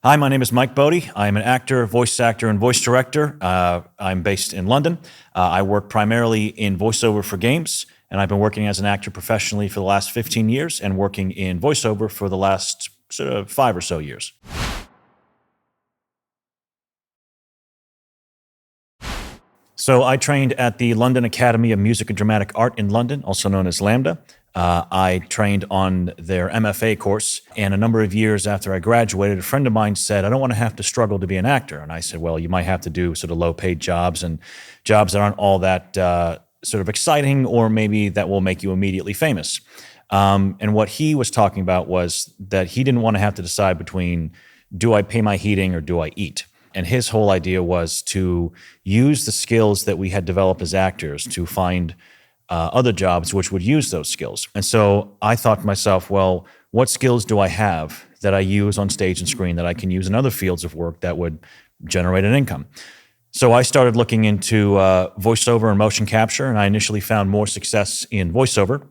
Hi, my name is Mike Bodie. I am an actor, and voice director. I'm based in London. I work primarily in voiceover for games, and I've been working as an actor professionally for the last 15 years and working in voiceover for the last sort of 5 or so years. So I trained at the London Academy of Music and Dramatic Art in London, also known as LAMDA. I trained on their MFA course, and a number of years after I graduated, a friend of mine said, I don't want to have to struggle to be an actor. And I said, well, you might have to do sort of low-paid jobs and jobs that aren't all that sort of exciting, or maybe that will make you immediately famous. And what he was talking about was that he didn't want to have to decide between, do I pay my heating or do I eat? And his whole idea was to use the skills that we had developed as actors to find other jobs which would use those skills. And so I thought to myself, well, what skills do I have that I use on stage and screen that I can use in other fields of work that would generate an income? So I started looking into voiceover and motion capture, and I initially found more success in voiceover,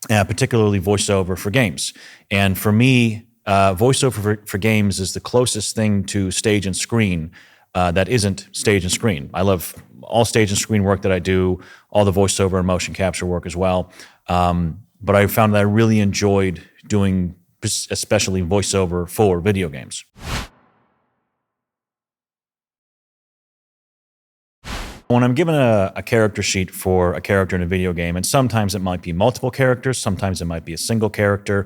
particularly voiceover for games. And for me, voiceover for games is the closest thing to stage and screen that isn't stage and screen. I love all stage and screen work that I do, all the voiceover and motion capture work as well. But I found that I really enjoyed doing especially voiceover for video games. When I'm given a character sheet for a character in a video game, and sometimes it might be multiple characters, sometimes it might be a single character,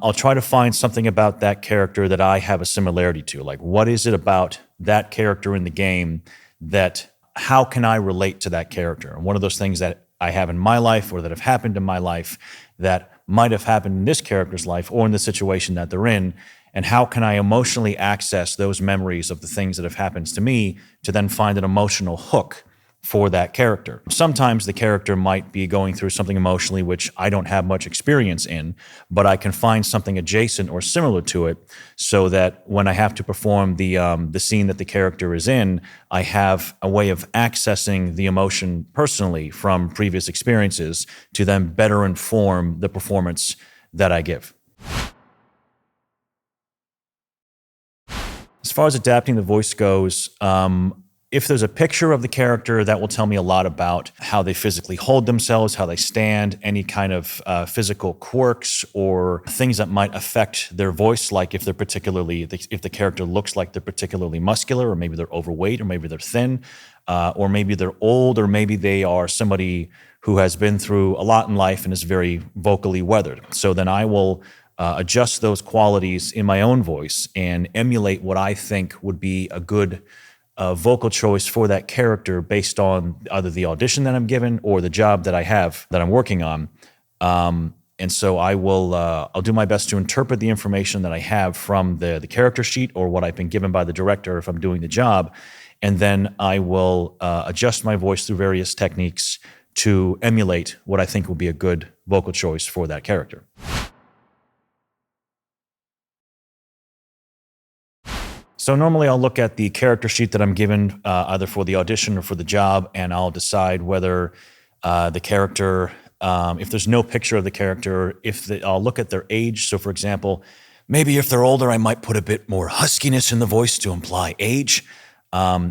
I'll try to find something about that character that I have a similarity to. Like, what is it about that character in the game that, how can I relate to that character? And one of those things that I have in my life or that have happened in my life that might have happened in this character's life or in the situation that they're in, and how can I emotionally access those memories of the things that have happened to me to then find an emotional hook for that character. Sometimes the character might be going through something emotionally which I don't have much experience in, but I can find something adjacent or similar to it so that when I have to perform the scene that the character is in, I have a way of accessing the emotion personally from previous experiences to then better inform the performance that I give. As far as adapting the voice goes, if there's a picture of the character, that will tell me a lot about how they physically hold themselves, how they stand, any kind of physical quirks or things that might affect their voice, like if the character looks like they're particularly muscular, or maybe they're overweight, or maybe they're thin, or maybe they're old, or maybe they are somebody who has been through a lot in life and is very vocally weathered. So then I will adjust those qualities in my own voice and emulate what I think would be a good vocal choice for that character based on either the audition that I'm given or the job that I have that I'm working on. And so I'll do my best to interpret the information that I have from the character sheet or what I've been given by the director if I'm doing the job. And then I will adjust my voice through various techniques to emulate what I think will be a good vocal choice for that character. So normally I'll look at the character sheet that I'm given either for the audition or for the job, and I'll decide whether the character, if there's no picture of the character, I'll look at their age. So for example, maybe if they're older, I might put a bit more huskiness in the voice to imply age.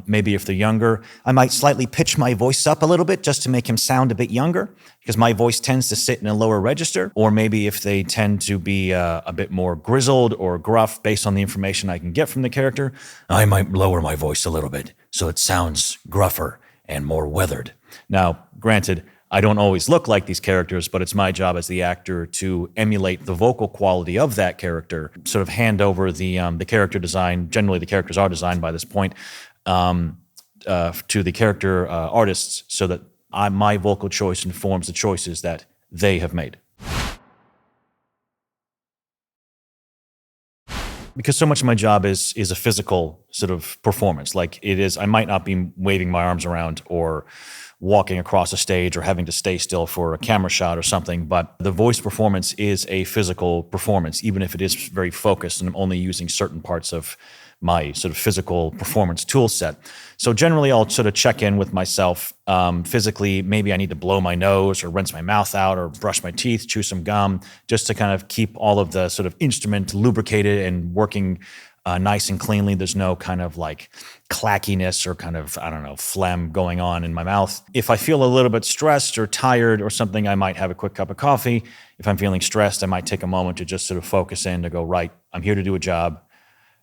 Maybe if they're younger, I might slightly pitch my voice up a little bit just to make him sound a bit younger, because my voice tends to sit in a lower register. Or maybe if they tend to be a bit more grizzled or gruff based on the information I can get from the character, I might lower my voice a little bit so it sounds gruffer and more weathered. Now, granted, I don't always look like these characters, but it's my job as the actor to emulate the vocal quality of that character, sort of hand over the character design. Generally, the characters are designed by this point to the character artists so that my vocal choice informs the choices that they have made. Because so much of my job is a physical sort of performance. Like it is, I might not be waving my arms around or walking across a stage or having to stay still for a camera shot or something, but the voice performance is a physical performance, even if it is very focused and I'm only using certain parts of my sort of physical performance tool set. So generally I'll sort of check in with myself physically. Maybe I need to blow my nose or rinse my mouth out or brush my teeth, chew some gum, just to kind of keep all of the sort of instrument lubricated and working nice and cleanly. There's no kind of like clackiness or kind of, I don't know, phlegm going on in my mouth. If I feel a little bit stressed or tired or something, I might have a quick cup of coffee. If I'm feeling stressed, I might take a moment to just sort of focus in to go, right, I'm here to do a job.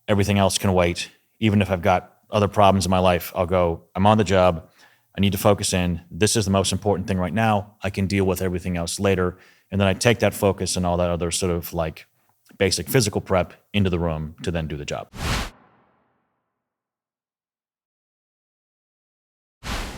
Everything else can wait. Even if I've got other problems in my life, I'll go, I'm on the job. I need to focus in. This is the most important thing right now. I can deal with everything else later. And then I take that focus and all that other sort of like basic physical prep into the room to then do the job.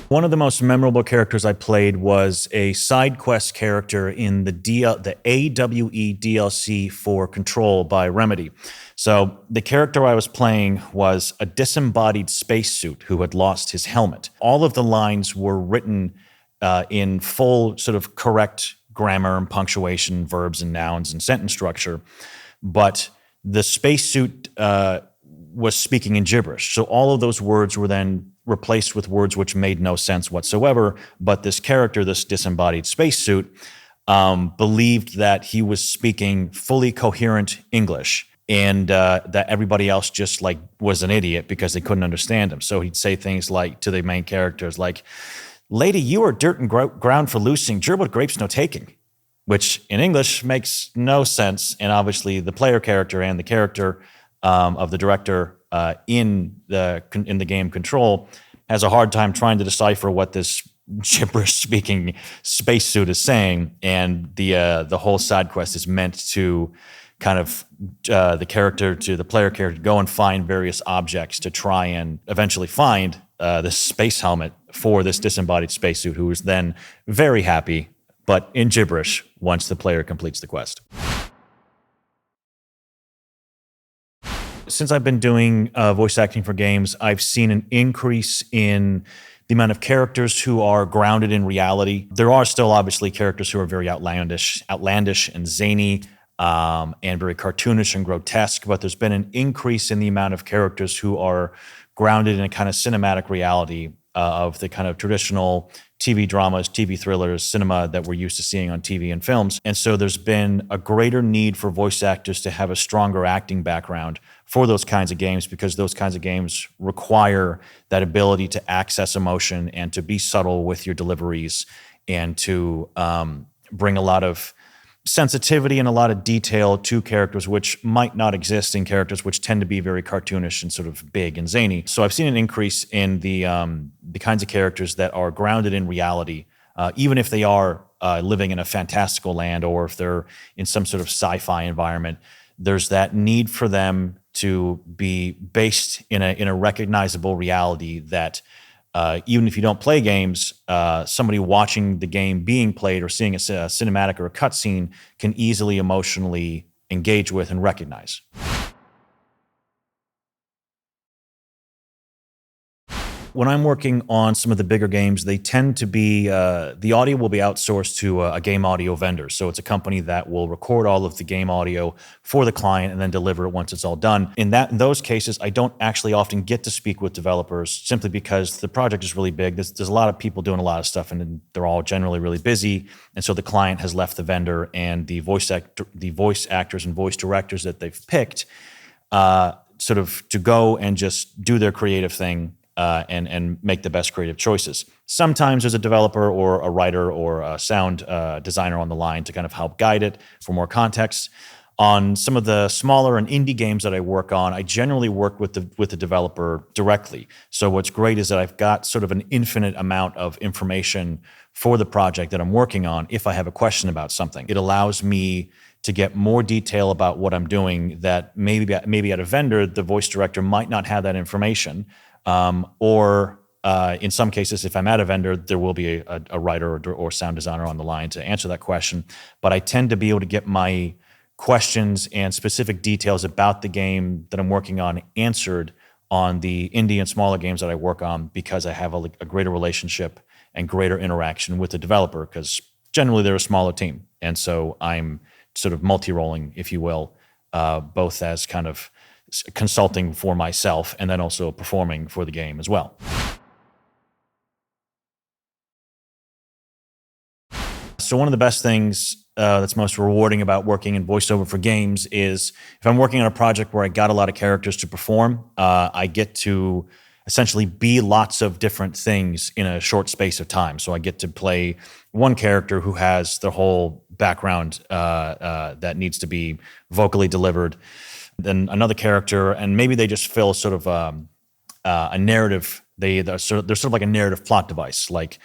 One of the most memorable characters I played was a side quest character in the AWE DLC for Control by Remedy. So the character I was playing was a disembodied spacesuit who had lost his helmet. All of the lines were written in full sort of correct grammar and punctuation, verbs and nouns and sentence structure, but the spacesuit was speaking in gibberish. So all of those words were then replaced with words which made no sense whatsoever. But this character, this disembodied spacesuit, believed that he was speaking fully coherent English, and that everybody else just like was an idiot because they couldn't understand him. So he'd say things like to the main characters like, "Lady, you are dirt and ground for loosing, gerbled grapes no taking," which in English makes no sense. And obviously the player character and the character of the director in the game Control has a hard time trying to decipher what this gibberish-speaking spacesuit is saying. And the whole side quest is meant to kind of the player character go and find various objects to try and eventually find this space helmet for this disembodied spacesuit, who is then very happy, but in gibberish, once the player completes the quest. Since I've been doing voice acting for games, I've seen an increase in the amount of characters who are grounded in reality. There are still obviously characters who are very outlandish and zany, and very cartoonish and grotesque, but there's been an increase in the amount of characters who are grounded in a kind of cinematic reality of the kind of traditional TV dramas, TV thrillers, cinema that we're used to seeing on TV and films. And so there's been a greater need for voice actors to have a stronger acting background for those kinds of games, because those kinds of games require that ability to access emotion and to be subtle with your deliveries and to bring a lot of sensitivity and a lot of detail to characters which might not exist in characters which tend to be very cartoonish and sort of big and zany. So I've seen an increase in the kinds of characters that are grounded in reality, even if they are living in a fantastical land or if they're in some sort of sci-fi environment. There's that need for them to be based in a recognizable reality that even if you don't play games, somebody watching the game being played or seeing a cinematic or a cutscene can easily emotionally engage with and recognize. When I'm working on some of the bigger games, they tend to be, the audio will be outsourced to a game audio vendor. So it's a company that will record all of the game audio for the client and then deliver it once it's all done. In those cases, I don't actually often get to speak with developers simply because the project is really big. There's a lot of people doing a lot of stuff and they're all generally really busy. And so the client has left the vendor, and the voice actors and voice directors that they've picked sort of to go and just do their creative thing. And make the best creative choices. Sometimes there's a developer or a writer or a sound designer on the line to kind of help guide it for more context. On some of the smaller and indie games that I work on, I generally work with the developer directly. So what's great is that I've got sort of an infinite amount of information for the project that I'm working on if I have a question about something. It allows me to get more detail about what I'm doing that maybe at a vendor, the voice director might not have that information. Or in some cases, if I'm at a vendor, there will be a writer or sound designer on the line to answer that question. But I tend to be able to get my questions and specific details about the game that I'm working on answered on the indie and smaller games that I work on, because I have a greater relationship and greater interaction with the developer, because generally they're a smaller team. And so I'm sort of multi-rolling, if you will, both as kind of consulting for myself and then also performing for the game as So one of the best things that's most rewarding about working in voiceover for games is if I'm working on a project where I got a lot of characters to perform, I get to essentially be lots of different things in a short space of time. So I get to play one character who has their whole background that needs to be vocally delivered, then another character, and maybe they just fill sort of a narrative. They're sort of like a narrative plot device. Like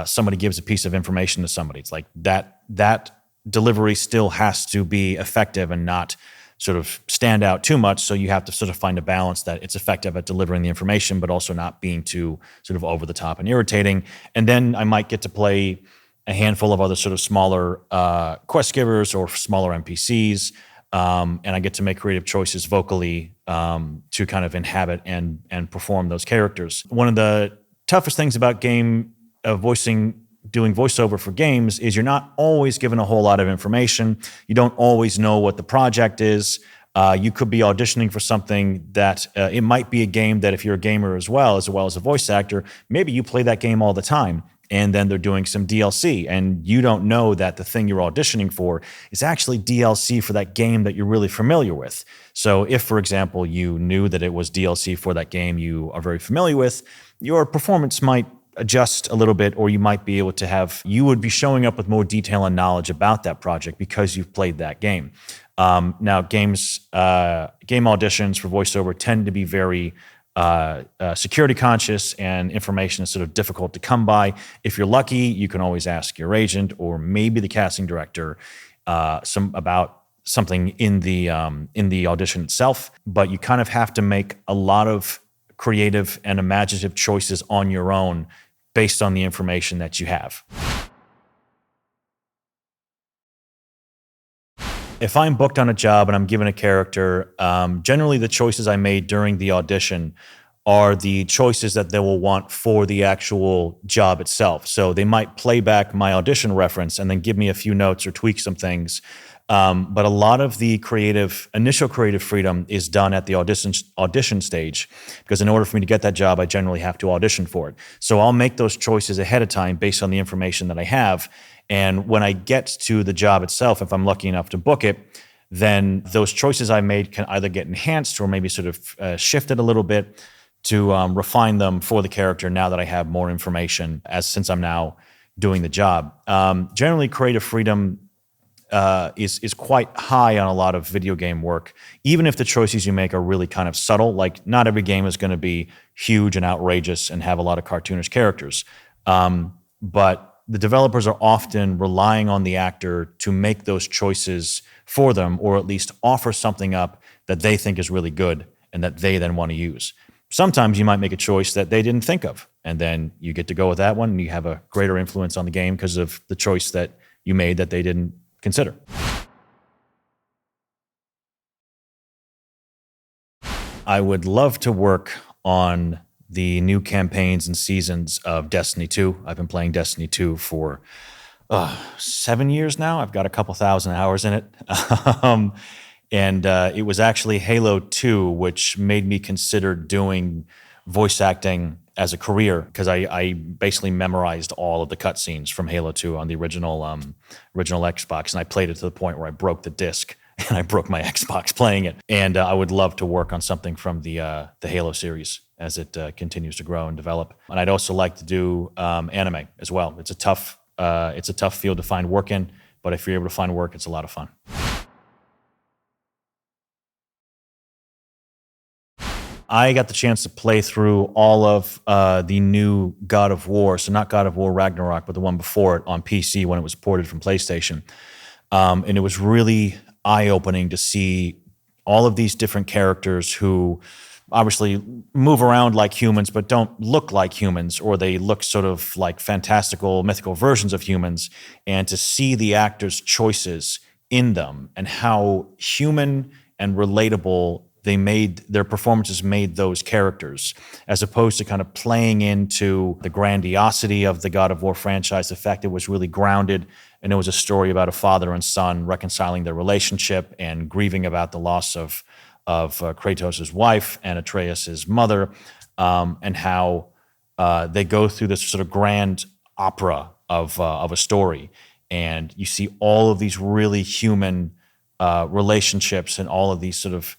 somebody gives a piece of information to somebody. It's like that delivery still has to be effective and not sort of stand out too much. So you have to sort of find a balance that it's effective at delivering the information, but also not being too sort of over the top and irritating. And then I might get to play a handful of other sort of smaller quest givers or smaller NPCs. And I get to make creative choices vocally to kind of inhabit and perform those characters. One of the toughest things about doing voiceover for games is you're not always given a whole lot of information. You don't always know what the project is. You could be auditioning for something that it might be a game that if you're a gamer as well as a voice actor, maybe you play that game all the time. And then they're doing some DLC, and you don't know that the thing you're auditioning for is actually DLC for that game that you're really familiar with. So if, for example, you knew that it was DLC for that game you are very familiar with, your performance might adjust a little bit, or you might be able to you would be showing up with more detail and knowledge about that project because you've played that game. Now, game auditions for voiceover tend to be very security conscious, and information is sort of difficult to come by. If you're lucky, you can always ask your agent or maybe the casting director about something in the audition itself. But you kind of have to make a lot of creative and imaginative choices on your own based on the information that you have. If I'm booked on a job and I'm given a character, generally the choices I made during the audition are the choices that they will want for the actual job itself. So they might play back my audition reference and then give me a few notes or tweak some things. But a lot of the initial creative freedom is done at the audition stage, because in order for me to get that job, I generally have to audition for it. So I'll make those choices ahead of time based on the information that I have. And when I get to the job itself, if I'm lucky enough to book it, then those choices I made can either get enhanced or maybe sort of shifted a little bit to refine them for the character now that I have more information since I'm now doing the job. Generally, creative freedom is quite high on a lot of video game work, even if the choices you make are really kind of subtle. Like, not every game is going to be huge and outrageous and have a lot of cartoonish characters. But the developers are often relying on the actor to make those choices for them, or at least offer something up that they think is really good and that they then want to use. Sometimes you might make a choice that they didn't think of, and then you get to go with that one, and you have a greater influence on the game because of the choice that you made that they didn't consider. I would love to work on the new campaigns and seasons of Destiny 2. I've been playing Destiny 2 for 7 years now. I've got a couple thousand hours in it. And it was actually Halo 2 which made me consider doing voice acting as a career, because I basically memorized all of the cutscenes from Halo 2 on the original Xbox, and I played it to the point where I broke the disc and I broke my Xbox playing it. And I would love to work on something from the Halo series as it continues to grow and develop. And I'd also like to do anime as well. It's a tough field to find work in, but if you're able to find work, it's a lot of fun. I got the chance to play through all of the new God of War, so not God of War Ragnarok, but the one before it on PC when it was ported from PlayStation. And it was really eye-opening to see all of these different characters who obviously move around like humans but don't look like humans, or they look sort of like fantastical, mythical versions of humans, and to see the actors' choices in them and how human and relatable their performances made those characters, as opposed to kind of playing into the grandiosity of the God of War franchise. The fact it was really grounded, and it was a story about a father and son reconciling their relationship and grieving about the loss of Kratos' wife and Atreus' mother, and how they go through this sort of grand opera of a story. and you see all of these really human relationships and all of these sort of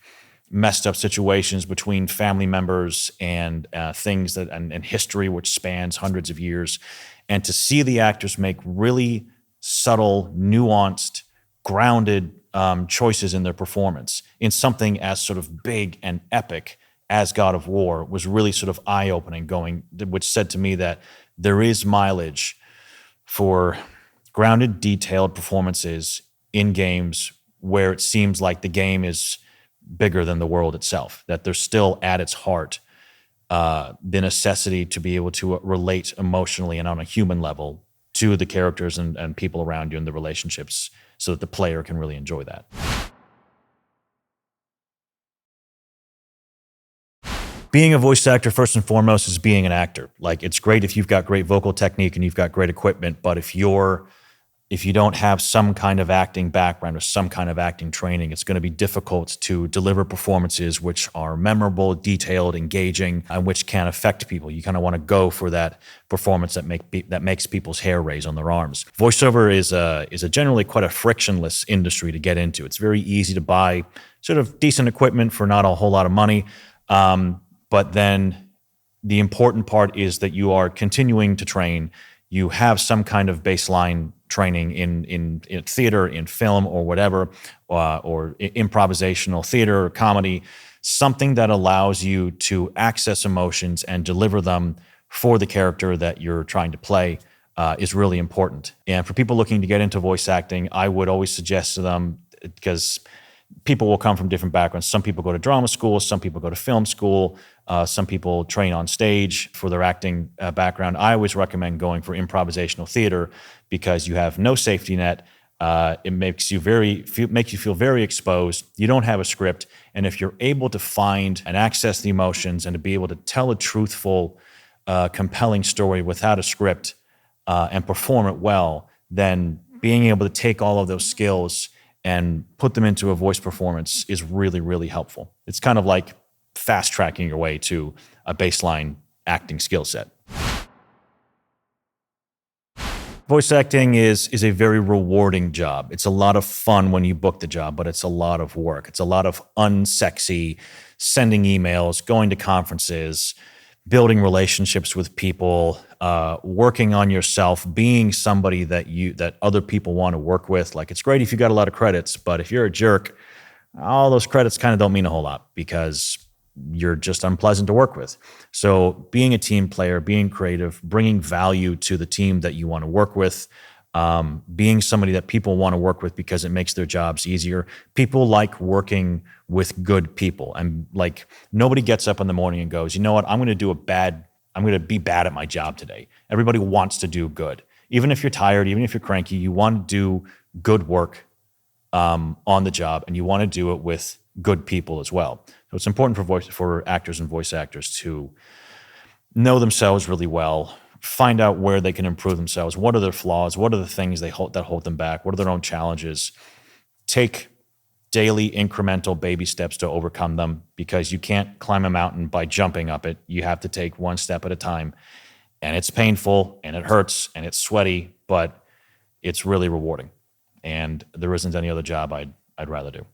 messed up situations between family members and things that and history which spans hundreds of years, and to see the actors make really subtle, nuanced, grounded choices in their performance in something as sort of big and epic as God of War was really sort of eye-opening, which said to me that there is mileage for grounded, detailed performances in games where it seems like the game is bigger than the world itself, that there's still at its heart the necessity to be able to relate emotionally and on a human level to the characters and people around you and the relationships so that the player can really enjoy that. Being a voice actor, first and foremost, is being an actor. Like, it's great if you've got great vocal technique and you've got great equipment, but if you don't have some kind of acting background or some kind of acting training, it's going to be difficult to deliver performances which are memorable, detailed, engaging, and which can affect people. You kind of want to go for that performance that makes people's hair raise on their arms. Voiceover is a generally quite a frictionless industry to get into. It's very easy to buy sort of decent equipment for not a whole lot of money, but then the important part is that you are continuing to train. You have some kind of baseline training in theater, in film, or whatever, or improvisational theater or comedy, something that allows you to access emotions and deliver them for the character that you're trying to play is really important. And for people looking to get into voice acting, I would always suggest to them, because people will come from different backgrounds. Some people go to drama school, some people go to film school, some people train on stage for their acting background. I always recommend going for improvisational theater because you have no safety net. It makes you feel very exposed. You don't have a script, and if you're able to find and access the emotions and to be able to tell a truthful, compelling story without a script and perform it well, then being able to take all of those skills and put them into a voice performance is really, really helpful. It's kind of like fast tracking your way to a baseline acting skill set. Voice acting is a very rewarding job. It's a lot of fun when you book the job, but it's a lot of work. It's a lot of unsexy sending emails, going to conferences, building relationships with people, working on yourself, being somebody that other people want to work with. Like, it's great if you got a lot of credits, but if you're a jerk, all those credits kind of don't mean a whole lot because you're just unpleasant to work with. So being a team player, being creative, bringing value to the team that you want to work with, being somebody that people want to work with because it makes their jobs easier. People like working with good people. And like, nobody gets up in the morning and goes, you know what, I'm going to be bad at my job today. Everybody wants to do good. Even if you're tired, even if you're cranky, you want to do good work on the job, and you want to do it with good people as well. So it's important for actors and voice actors to know themselves really well, find out where they can improve themselves, what are their flaws, what are the things that hold them back, what are their own challenges, take daily incremental baby steps to overcome them, because you can't climb a mountain by jumping up it. You have to take one step at a time, and it's painful and it hurts and it's sweaty, but it's really rewarding, and there isn't any other job I'd rather do.